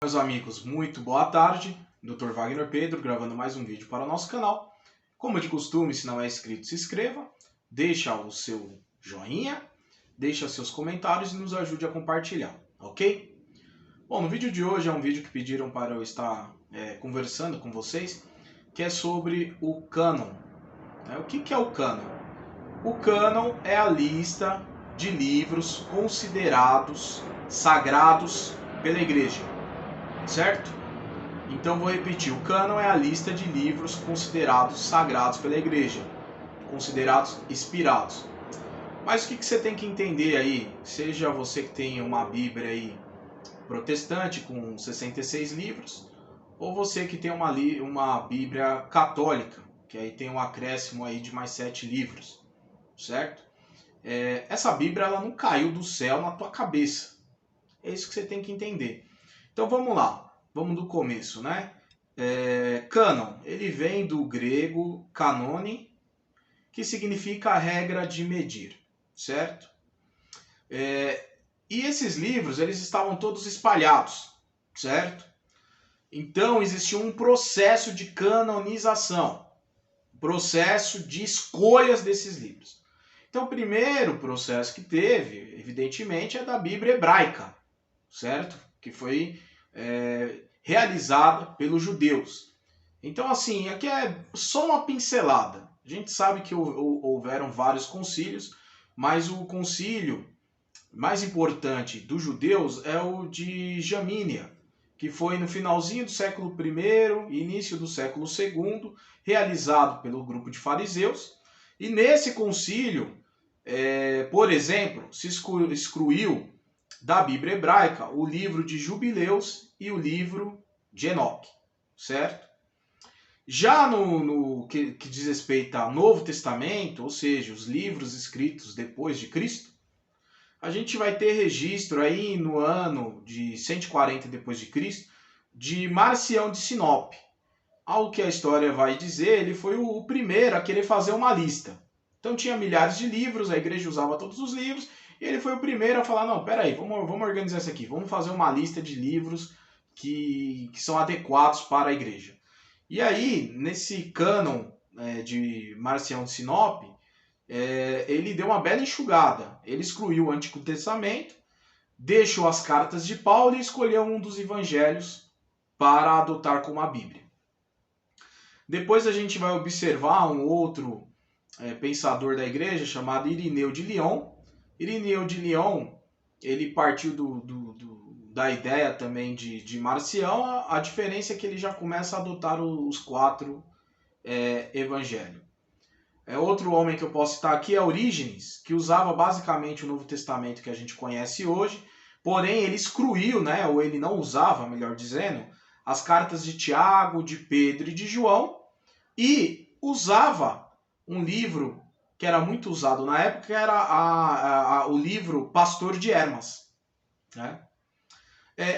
Meus amigos, muito boa tarde. Dr. Wagner Pedro gravando mais um vídeo para o nosso canal. Como de costume, se não é inscrito, se inscreva, deixa o seu joinha, deixa seus comentários e nos ajude a compartilhar, ok? Bom, no vídeo de hoje é um vídeo que pediram para eu estar conversando com vocês, que é sobre o cânon. O que é o cânon? O cânon é a lista de livros considerados sagrados pela igreja. Certo? Então vou repetir, o cânon é a lista de livros considerados sagrados pela igreja, considerados inspirados. Mas o que você tem que entender aí, seja você que tem uma Bíblia aí protestante com 66 livros, ou você que tem uma Bíblia católica, que aí tem um acréscimo aí de mais 7 livros, certo? Essa Bíblia ela não caiu do céu na tua cabeça. É isso que você tem que entender. Então vamos lá, vamos do começo, né? Cânon, ele vem do grego canone, que significa a regra de medir, certo? E esses livros, eles estavam todos espalhados, certo? Então existia um processo de canonização, processo de escolhas desses livros. Então o primeiro processo que teve, evidentemente, é da Bíblia hebraica, certo? Que foi realizada pelos judeus. Então, assim, aqui é só uma pincelada. A gente sabe que houveram vários concílios, mas o concílio mais importante dos judeus é o de Jamínia, que foi no finalzinho do século I e início do século II, realizado pelo grupo de fariseus. E nesse concílio, por exemplo, se excluiu da Bíblia hebraica o livro de Jubileus e o livro de Enoque, certo? Já no que diz respeito ao Novo Testamento, ou seja, os livros escritos depois de Cristo, a gente vai ter registro aí no ano de 140 depois de Cristo de Marcião de Sinope. Ao que a história vai dizer, ele foi o primeiro a querer fazer uma lista. Então tinha milhares de livros, a igreja usava todos os livros, e ele foi o primeiro a falar, não, peraí, vamos organizar isso aqui, vamos fazer uma lista de livros que são adequados para a igreja. E aí, nesse cânon de Marcião de Sinope, ele deu uma bela enxugada. Ele excluiu o Antigo Testamento, deixou as cartas de Paulo e escolheu um dos evangelhos para adotar como a Bíblia. Depois a gente vai observar um outro pensador da igreja chamado Irineu de Lyon. Irineu de Lyon, ele partiu da ideia também de Marcião. A diferença é que ele já começa a adotar os 4 evangelhos. Outro homem que eu posso citar aqui é Orígenes, que usava basicamente o Novo Testamento que a gente conhece hoje, porém ele excluiu, né, ou ele não usava, melhor dizendo, as cartas de Tiago, de Pedro e de João, e usava um livro que era muito usado na época, que era o livro Pastor de Hermas. Né?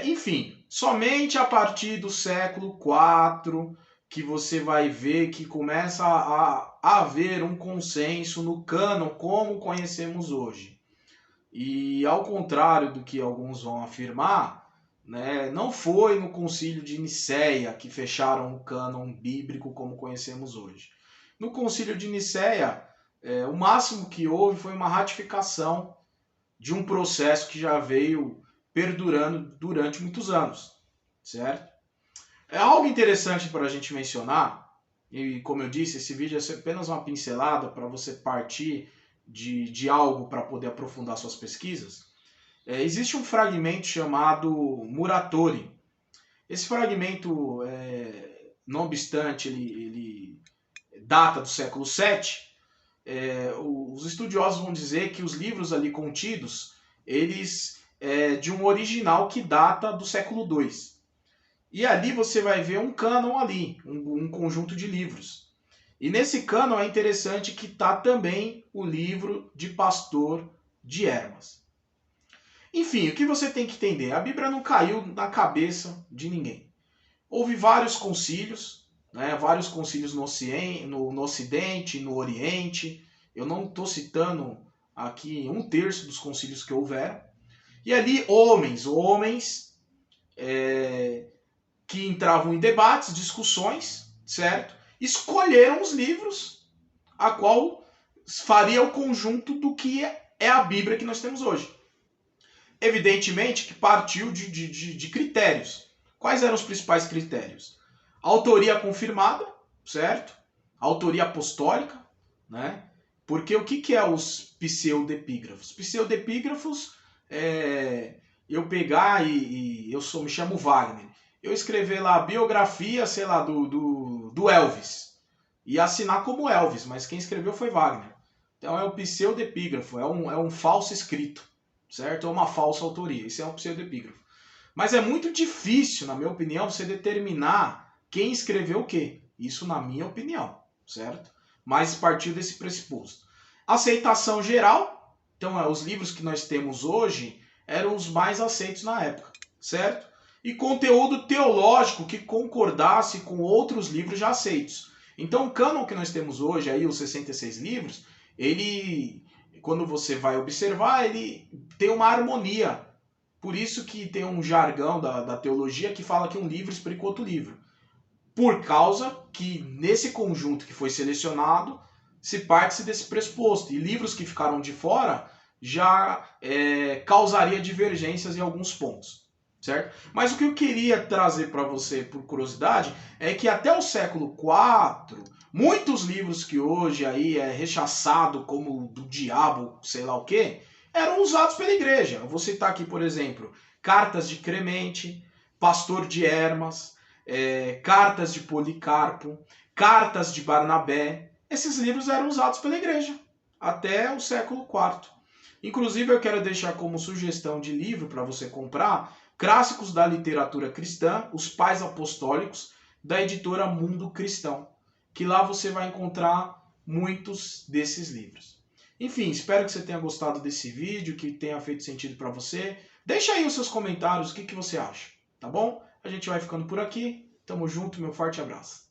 Enfim, somente a partir do século IV que você vai ver que começa a haver um consenso no cânon como conhecemos hoje. E ao contrário do que alguns vão afirmar, né, não foi no concílio de Nicéia que fecharam o cânon bíblico como conhecemos hoje. No concílio de Nicéia, o máximo que houve foi uma ratificação de um processo que já veio perdurando durante muitos anos, certo? É algo interessante para a gente mencionar, e como eu disse, esse vídeo é apenas uma pincelada para você partir de algo para poder aprofundar suas pesquisas. Existe um fragmento chamado Muratori. Esse fragmento, não obstante ele data do século VII, os estudiosos vão dizer que os livros ali contidos, eles de um original que data do século II. E ali você vai ver um cânon ali, um conjunto de livros. E nesse cânon é interessante que está também o livro de Pastor de Hermas. Enfim, o que você tem que entender? A Bíblia não caiu na cabeça de ninguém. Houve vários concílios, né? Vários concílios no Ocidente, no Oriente. Eu não estou citando aqui 1/3 dos concílios que houveram. E ali homens que entravam em debates, discussões, certo? Escolheram os livros a qual faria o conjunto do que é a Bíblia que nós temos hoje. Evidentemente que partiu de critérios. Quais eram os principais critérios? Autoria confirmada, certo? Autoria apostólica, né? Porque o que é os pseudepígrafos? Pseudepígrafos é eu pegar me chamo Wagner, eu escrever lá a biografia, sei lá, do Elvis, e assinar como Elvis, mas quem escreveu foi Wagner. Então é o pseudepígrafo, é um falso escrito, certo? É uma falsa autoria, isso é um pseudepígrafo. Mas é muito difícil, na minha opinião, você determinar quem escreveu o quê. Isso na minha opinião, certo? Mas partiu desse pressuposto. Aceitação geral, então os livros que nós temos hoje eram os mais aceitos na época, certo? E conteúdo teológico que concordasse com outros livros já aceitos. Então o cânon que nós temos hoje, aí os 66 livros, ele, quando você vai observar, ele tem uma harmonia. Por isso que tem um jargão da teologia que fala que um livro explica outro livro. Por causa que nesse conjunto que foi selecionado, se parte desse pressuposto. E livros que ficaram de fora já causaria divergências em alguns pontos, certo? Mas o que eu queria trazer para você, por curiosidade, é que até o século IV, muitos livros que hoje aí é rechaçado como do diabo, sei lá o quê, eram usados pela igreja. Eu vou citar aqui, por exemplo, Cartas de Clemente, Pastor de Hermas, Cartas de Policarpo, Cartas de Barnabé. Esses livros eram usados pela igreja até o século IV. Inclusive, eu quero deixar como sugestão de livro para você comprar Clássicos da Literatura Cristã, Os Pais Apostólicos, da editora Mundo Cristão, que lá você vai encontrar muitos desses livros. Enfim, espero que você tenha gostado desse vídeo, que tenha feito sentido para você. Deixa aí os seus comentários, o que você acha, tá bom? A gente vai ficando por aqui. Tamo junto, meu forte abraço.